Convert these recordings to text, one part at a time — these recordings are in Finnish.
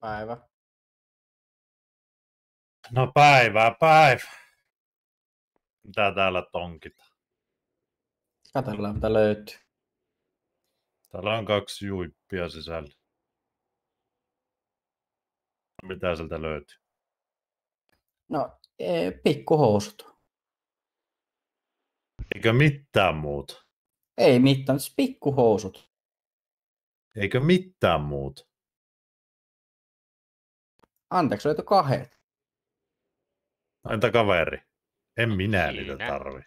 Päivä. No päivä. Mitä täällä tonkitaan? Katsellaan mitä löytyy. Täällä on 2 juippia sisällä. Mitä sieltä löytyy? No, pikkuhousut. Eikö mitään muuta? Ei mitään, siis pikkuhousut. Eikö mitään muuta? Anteeksi, löytyi 2. Entä kaveri? En minä Siinä. niitä tarvi.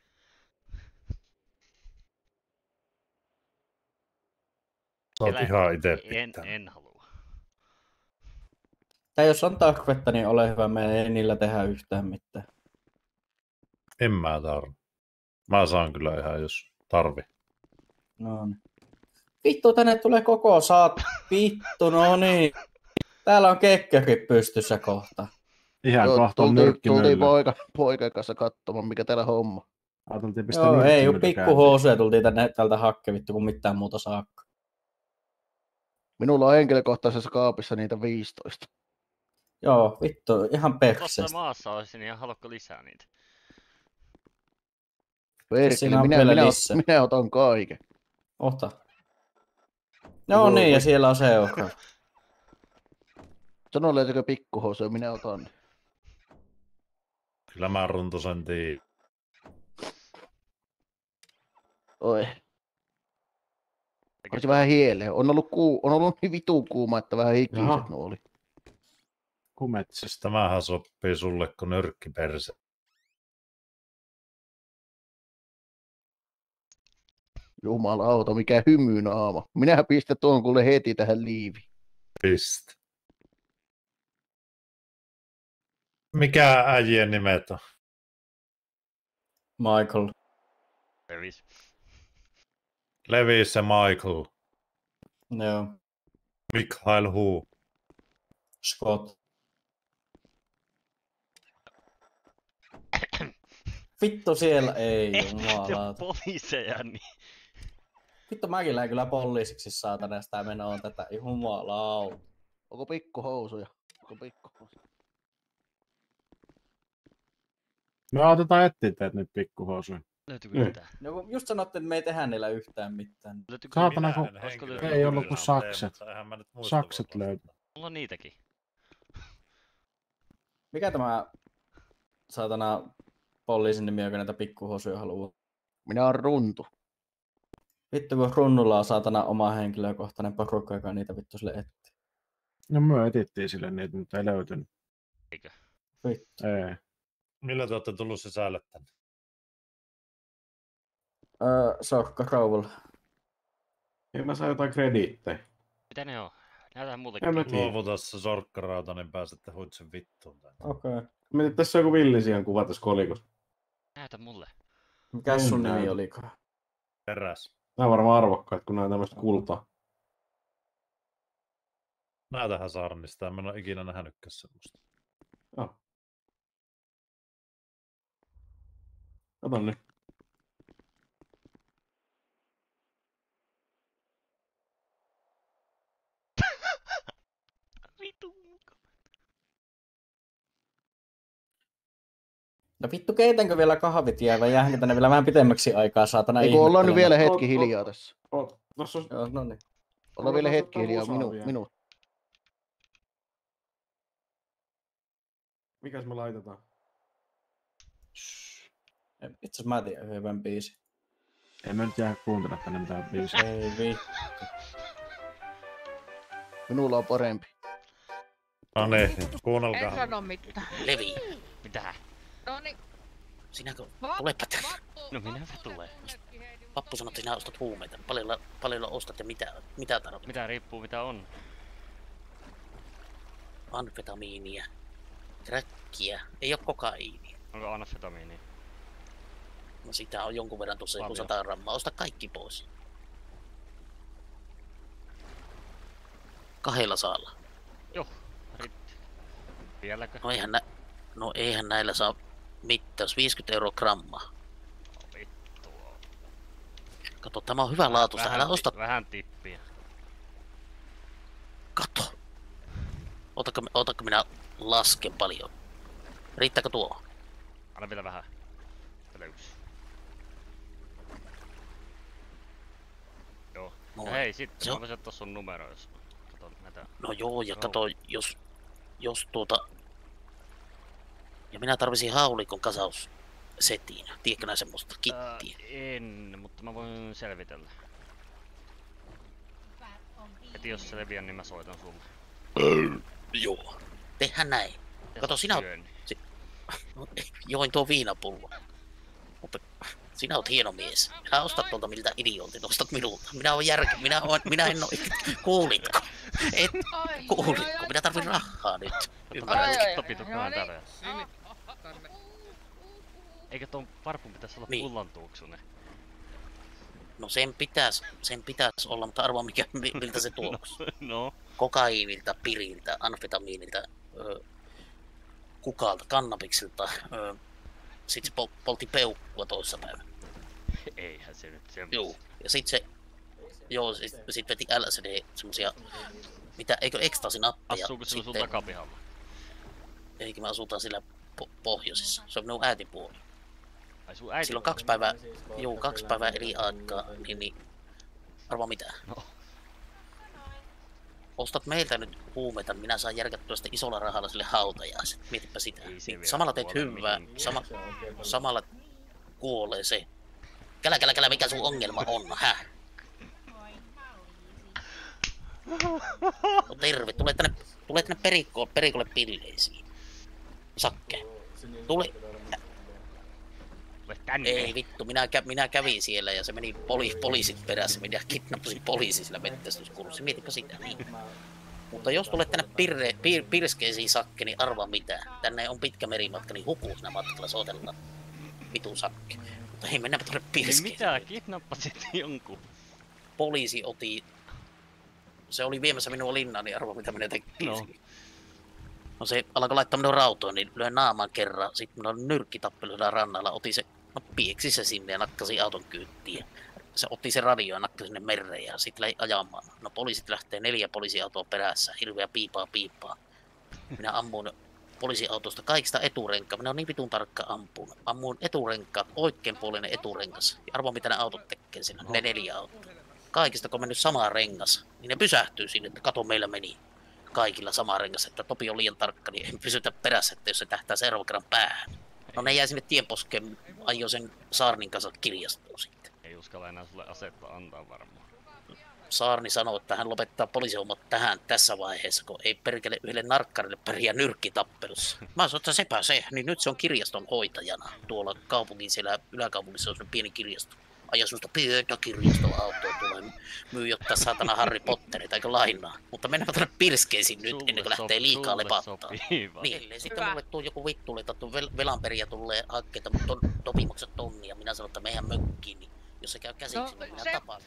Sä oot ihan ite pitänyt. En halua. Tai jos on tarvetta, niin ole hyvä, me ei niillä tehdä yhtään mitään. En mä tarvi. Mä saan kyllä ihan, jos tarvi. No niin. Vittu, tänne tulee koko Vittu, no niin. Täällä on kekkeri pystyssä kohta. Ihan kohta on tultiin poikan kanssa katsomaan, mikä täällä homma. Joo, ei ole pikkuhousuja, tultiin täältä hakke vittu, kun mitään muuta saakka. Minulla on henkilökohtaisessa kaapissa niitä 15. Joo, vittu, ihan Tuossa perseestä. maassa olisi, niin haluatko lisää niitä? Perkele, minä otan kaiken. Ota. No niin, ja siellä on seura. Sano löytyykö pikkuhousuja, minä otan. Kyllä mä runtosen tiin. Oi. Olisi vähän hieleä. On ollut niin vitun kuuma, että vähän hikiset nuo oli. Siis tämähän sopii sulle kuin nyrkkiperse. Jumalauta, mikä hymynaama. Minä pistän tuon kuule heti tähän liiviin. Pistä. Mikä äijien nimet on? Michael. Levis ja Michael. Joo. Mikhail Hu. Scott. Vittu siellä ei jumalauta. Poliiseja, niin. Vittu mäkin lähdin kyllä poliisiksi saatana sitä menoa tätä jumalauta. Onko pikkuhousuja? Me otetaan etsiä teet nyt pikkuhousuja. Löytyykö mitään? No kun just sanottiin, että me ei tehdä niillä yhtään mitään. Saatana, kun ei ollut kuin sakset. Sakset löytyy. Mulla on niitäkin. Mikä tämä saatana poliisin nimi, joka näitä pikkuhousuja haluaa? Minä olen Runtu. Vittu kun Runnulla on saatana oma henkilökohtainen porukka, joka niitä vittu sille etsii. No me etittiin sille niitä, mutta ei löytynyt. Eikö? Vittu. Ei. Millä te olette tullut sisälle tänne? Sorkka Rouvalla. Ei mä saan jotain krediittejä. Mitä ne on? Näytään mullekin. Luovuta se sorkkarauta, niin pääsette huitsen vittuun tänne. Okei. Mietit, tässä on joku villisian kuva tässä kolikossa. Näytä mulle. Mikä sun nimi olikaan? Teräs. Nämä on varmaan arvokkaat, kun nämä on tämmöistä kultaa. Näytähän Saarnista, en ole ikinä nähnytkään semmoista. Joo. Otan nyt. No vittu, keitänkö vielä kahvit jää vai jäänkö tänne vielä vähän pitemmäksi aikaa, saatana Eikö ollaan nyt vielä hetki hiljaa tässä? Tossa on... Joo, no niin. Ollaan vielä hetki hiljaa, minun. Mikäs me laitetaan? Itse asiassa mä tiedän hyvän biisin. Ei me nyt jää kuuntelemaan tänne mitään biisiä. Ei vittu. Minulla on parempi. No niin, kuunnelkaa. En sano mitään. Levi. Mitä? Noniin. Sinäkö? Tulepa tänne. No minä tulee. Pappu sanoi, että sinä ostat huumeita. Paljolla ostat ja mitä tarvitset? Mitä riippuu mitä on? Amfetamiinia. Kräkkiä. Ei oo kokaiinia. Onko anafetamiini? No sitä on jonkun verran tuossa joku 100 grammaa. Osta kaikki pois. 2 saalla. Joo, riitti. Vieläkö? No eihän näillä saa mitään. 50 € grammaa. No vittua. Kato, tämä on hyvä laatusta. Älä osta. Vähän tippiä. Kato. Ootako minä lasken paljon? Riittääkö tuo? Anna vielä vähän. Löysi. Joo. Ja Noin. hei, sit Se mä on- voisin ottaa sun numero, jos katon näitä. No joo, ja Joo. kato, jos Ja minä tarvisin haulikon kasaussetin. Tiedätkö nää semmoista kittiä? En, mutta mä voin selvitellä. Heti jos selviän, niin mä soitan sulle. Joo. Tehdään näin. Ja Kato, sä sinä oot- syön. Join tuo viinapullo. Mutta sinä oot hieno mies. Älä osta tuolta miltä idiootit, ostat minulta. Minä en oo... Kuulitko? Et kuulitko? Minä tarvin rahaa nyt. Ymmärrätkö? Topitukkaan täällä. Eikö ton varpun pitäis olla Niin. pullantuoksunen? No sen pitäis olla, mutta arvaa miltä se tuoksuu. No. Kokaiinilta, piriltä, amfetamiinilta, kukalta, kannabiksilta. Sit se poltti peukkua toissapäivänä. Eihän se nyt Joo. Ja sit se... Joo, sit veti LSD semmosia... Eikö ekstasinappeja? Asuuko se sun Sitten- takapihalla? Eikä me asutaan sillä pohjoisessa. Se on minun äitipuoli. Ai sun äiti? Silloin 2 päivää eri aikaa, niin arvaa mitä? No. Ostat meiltä nyt huumeita, niin minä saan järkättyä sitten isolla rahalla sille hautajaiset. Mietipä sitä. Ei se Niin, vielä samalla teet kuole hyvää, mihinkään. samalla kuolee se. Kälä, mikä sun ongelma on, häh? No terve, tule tänne perikolle pilleisiin. Sakke. Tule. Tule tänne. Ei vittu, minä kävin siellä ja se meni poliisit perässä. Minä kidnappasin poliisi sillä metsästyskurssilla. Mietipä sitä. Niin. Mutta jos tulet tänne pirskeisiin sakke, niin arvaa mitä. Tänne on pitkä merimatka, niin hukuu siinä matkalla, soitellaan vitun sakke. Mutta ei mennäpä tuonne Ei pirskeisiin. mitään, kidnappasit jonkun. Poliisi se oli viemässä minua linnaan, niin arvaa mitä minä tekin. No. No se alkoi laittaa minun rautoon, niin löin naaman kerran. Sitten minun oli nyrkkitappelu siellä rannalla. Pieksi se sinne ja nakkasi auton kyyttiin. Se otti se radio ja nakkasi sinne mereen ja sitten lähi ajamaan. No poliisit lähtee 4 poliisiautoa perässä. Hirveä piipaa. Minä ammuin poliisiautosta kaikista eturenkaa. Minä olen niin vitun tarkka ampuun. Ammuin eturenkaat, oikeanpuolinen eturenkas. Ja arvoa mitä ne autot tekee siinä, ne 4 autoa. Kaikista kun on mennyt sama rengas, niin ne pysähtyy sinne, että kato meillä meni. Kaikilla sama rengas, että Topi on liian tarkka, niin ei pysytä perässä, että jos se tähtää seuraavan kerran päähän. No ne jäi sinne tienposkeen, ajoi sen Saarnin kanssa kirjastoon sitten. Ei uskalla enää sulle asetta antaa varmaan. Saarni sanoi, että hän lopettaa poliisihommat tässä vaiheessa, kun ei perkele yhdelle narkkarille pärjää nyrkkitappelussa. Mä sanoin, että sepä se, niin nyt se on kirjaston hoitajana. Tuolla kaupungin siellä yläkaupungissa on semmoinen pieni kirjasto. Aja semmoista pientä kirjastoautoa tulee, myy jotain saatana Harry Potterit, eikö lainaa. Mutta mennään tuonne pirskeisiin nyt, ennen kuin lähtee liikaa lepattaa. Niin, sitten mulle tuu joku vittu, että velanperiä tulee hakkeita, mutta Topi maksaa tonnia. Minä sanon, että meidän mökkiin, niin jos se käy käsiksi, niin minä tapaan.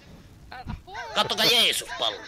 Kattokaa Jeesus pallo.